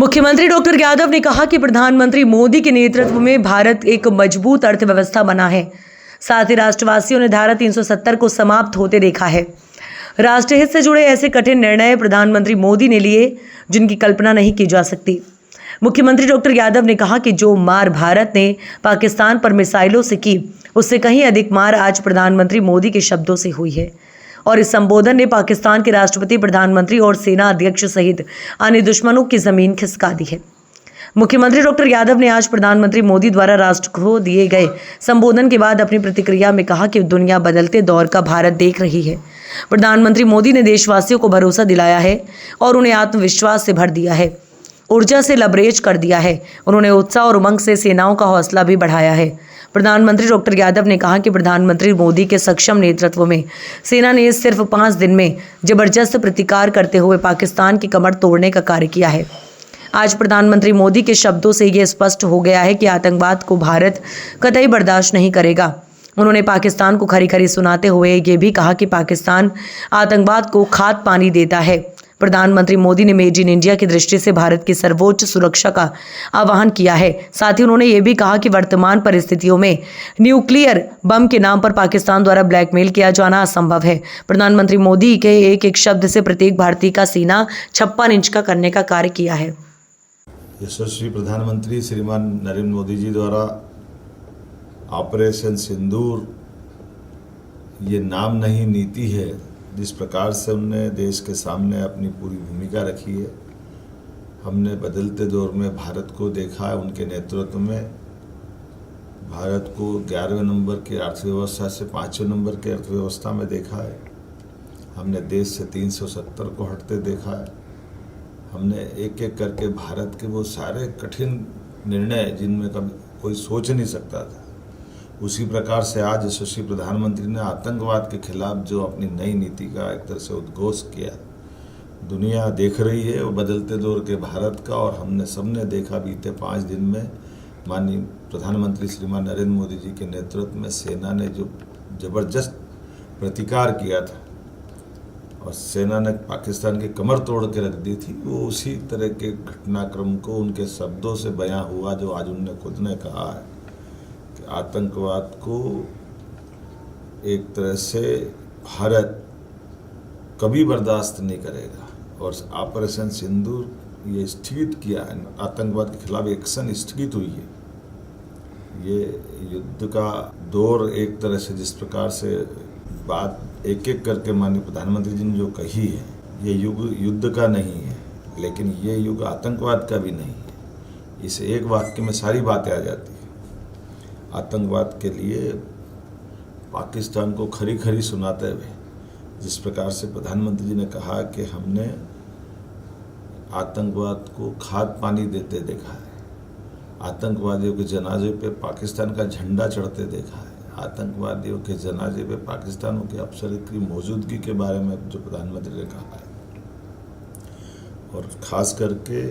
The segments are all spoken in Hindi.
मुख्यमंत्री डॉक्टर यादव ने कहा कि प्रधानमंत्री मोदी के नेतृत्व में भारत एक मजबूत अर्थव्यवस्था बना है। साथ ही राष्ट्रवासियों ने धारा 370 को समाप्त होते देखा है। राष्ट्रहित से जुड़े ऐसे कठिन निर्णय प्रधानमंत्री मोदी ने लिए जिनकी कल्पना नहीं की जा सकती। मुख्यमंत्री डॉक्टर यादव ने कहा कि जो मार भारत ने पाकिस्तान पर मिसाइलों से की, उससे कहीं अधिक मार आज प्रधानमंत्री मोदी के शब्दों से हुई है। और इस संबोधन ने पाकिस्तान के राष्ट्रपति, प्रधानमंत्री और सेना अध्यक्ष सहित अन्य दुश्मनों की जमीन खिसका दी है। मुख्यमंत्री डॉक्टर यादव ने आज प्रधानमंत्री मोदी द्वारा राष्ट्र को दिए गए संबोधन के बाद अपनी प्रतिक्रिया में कहा कि दुनिया बदलते दौर का भारत देख रही है। प्रधानमंत्री मोदी ने देशवासियों को भरोसा दिलाया है और उन्हें आत्मविश्वास से भर दिया है, ऊर्जा से लबरेज कर दिया है। उन्होंने उत्साह और उमंग से सेनाओं का हौसला भी बढ़ाया है। प्रधानमंत्री डॉक्टर यादव ने कहा कि प्रधानमंत्री मोदी के सक्षम नेतृत्व में सेना ने सिर्फ 5 दिन में जबरदस्त प्रतिकार करते हुए पाकिस्तान की कमर तोड़ने का कार्य किया है। आज प्रधानमंत्री मोदी के शब्दों से ये स्पष्ट हो गया है कि आतंकवाद को भारत कतई बर्दाश्त नहीं करेगा। उन्होंने पाकिस्तान को खरी खरी सुनाते हुए ये भी कहा कि पाकिस्तान आतंकवाद को खाद पानी देता है। प्रधानमंत्री मोदी ने मेड इन इंडिया की दृष्टि से भारत की सर्वोच्च सुरक्षा का आह्वान किया है। साथ ही उन्होंने ये भी कहा कि वर्तमान परिस्थितियों में न्यूक्लियर बम के नाम पर पाकिस्तान द्वारा ब्लैकमेल किया जाना असंभव है। प्रधानमंत्री मोदी के एक एक शब्द से प्रत्येक भारतीय का सीना 56 इंच का करने का कार्य किया है। यशस्वी प्रधानमंत्री श्रीमान नरेंद्र मोदी जी द्वारा ऑपरेशन सिंदूर ये नाम नहीं नीति है, जिस प्रकार से उनने देश के सामने अपनी पूरी भूमिका रखी है। हमने बदलते दौर में भारत को देखा है। उनके नेतृत्व में भारत को 11वें नंबर की अर्थव्यवस्था से 5वें नंबर की अर्थव्यवस्था में देखा है। हमने देश से 370 को हटते देखा है। हमने एक एक करके भारत के वो सारे कठिन निर्णय जिनमें कभी कोई सोच नहीं सकता था, उसी प्रकार से आज यशस्वी प्रधानमंत्री ने आतंकवाद के खिलाफ जो अपनी नई नीति का एक तरह से उद्घोष किया, दुनिया देख रही है वो बदलते दौर के भारत का। और हमने सबने देखा बीते 5 दिन में माननीय प्रधानमंत्री श्रीमान नरेंद्र मोदी जी के नेतृत्व में सेना ने जो जबरदस्त प्रतिकार किया था और सेना ने पाकिस्तान की कमर तोड़ के रख दी थी, वो उसी तरह के घटनाक्रम को उनके शब्दों से बयां हुआ जो आज उन्होंने खुद ने कहा है कि आतंकवाद को एक तरह से भारत कभी बर्दाश्त नहीं करेगा। और ऑपरेशन सिंदूर ये स्थगित किया है, आतंकवाद के खिलाफ एक्शन स्थगित हुई है। ये युद्ध का दौर एक तरह से जिस प्रकार से बात एक एक करके माननीय प्रधानमंत्री जी ने जो कही है, ये युग युद्ध का नहीं है, लेकिन ये युग आतंकवाद का भी नहीं है। इस एक वाक्य में सारी बातें आ जाती है। आतंकवाद के लिए पाकिस्तान को खरी खरी सुनाते हुए जिस प्रकार से प्रधानमंत्री जी ने कहा कि हमने आतंकवाद को खाद पानी देते देखा है, आतंकवादियों के जनाजे पे पाकिस्तान का झंडा चढ़ते देखा है, आतंकवादियों के जनाजे पे पाकिस्तानों के अफसर की मौजूदगी के बारे में जो प्रधानमंत्री ने कहा है, और ख़ास करके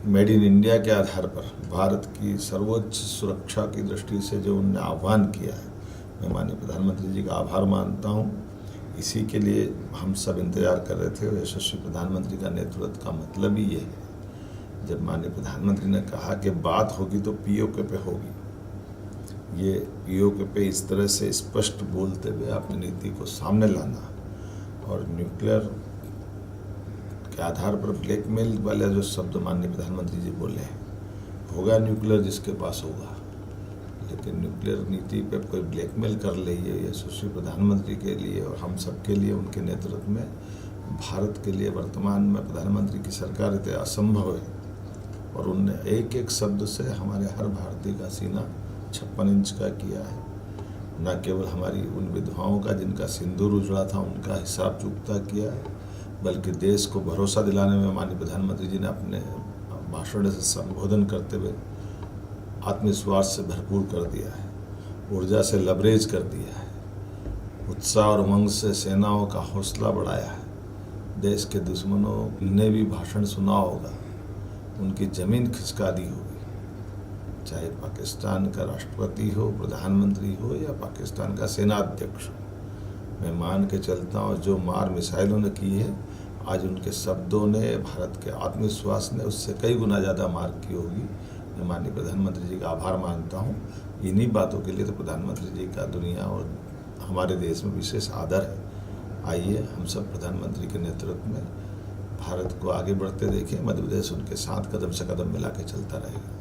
मेड इन इंडिया के आधार पर भारत की सर्वोच्च सुरक्षा की दृष्टि से जो उन्होंने आह्वान किया है, मैं माननीय प्रधानमंत्री जी का आभार मानता हूँ। इसी के लिए हम सब इंतजार कर रहे थे। यशस्वी प्रधानमंत्री का नेतृत्व का मतलब ही ये है। जब माननीय प्रधानमंत्री ने कहा कि बात होगी तो पीओके पे होगी, ये पीओके पे इस तरह से स्पष्ट बोलते हुए अपनी नीति को सामने लाना और न्यूक्लियर के आधार पर ब्लैकमेल वाले जो शब्द माननीय प्रधानमंत्री जी बोले हैं, होगा न्यूक्लियर जिसके पास होगा, लेकिन न्यूक्लियर नीति पे कोई ब्लैकमेल कर रही है, ये यशस्वी प्रधानमंत्री के लिए और हम सब के लिए, उनके नेतृत्व में भारत के लिए वर्तमान में प्रधानमंत्री की सरकार इतने असंभव है। और उनने एक एक शब्द से हमारे हर भारतीय का सीना 56 इंच का किया है। न केवल हमारी उन विधवाओं का जिनका सिंदूर उजड़ा था उनका हिसाब चुकता किया है, बल्कि देश को भरोसा दिलाने में माननीय प्रधानमंत्री जी ने अपने भाषण से संबोधन करते हुए आत्मविश्वास से भरपूर कर दिया है, ऊर्जा से लबरेज कर दिया है, उत्साह और उमंग से सेनाओं का हौसला बढ़ाया है। देश के दुश्मनों ने भी भाषण सुना होगा, उनकी जमीन खिसका दी होगी, चाहे पाकिस्तान का राष्ट्रपति हो, प्रधानमंत्री हो या पाकिस्तान का सेना अध्यक्ष हो। मैं मान के चलता हूँ जो मार मिसाइलों ने की है, आज उनके शब्दों ने, भारत के आत्मविश्वास ने उससे कई गुना ज़्यादा मार्क की होगी। मैं माननीय प्रधानमंत्री जी का आभार मानता हूँ। इन्हीं बातों के लिए तो प्रधानमंत्री जी का दुनिया और हमारे देश में विशेष आदर है। आइए हम सब प्रधानमंत्री के नेतृत्व में भारत को आगे बढ़ते देखें। मध्य प्रदेश उनके साथ कदम से कदम मिला के चलता रहेगा।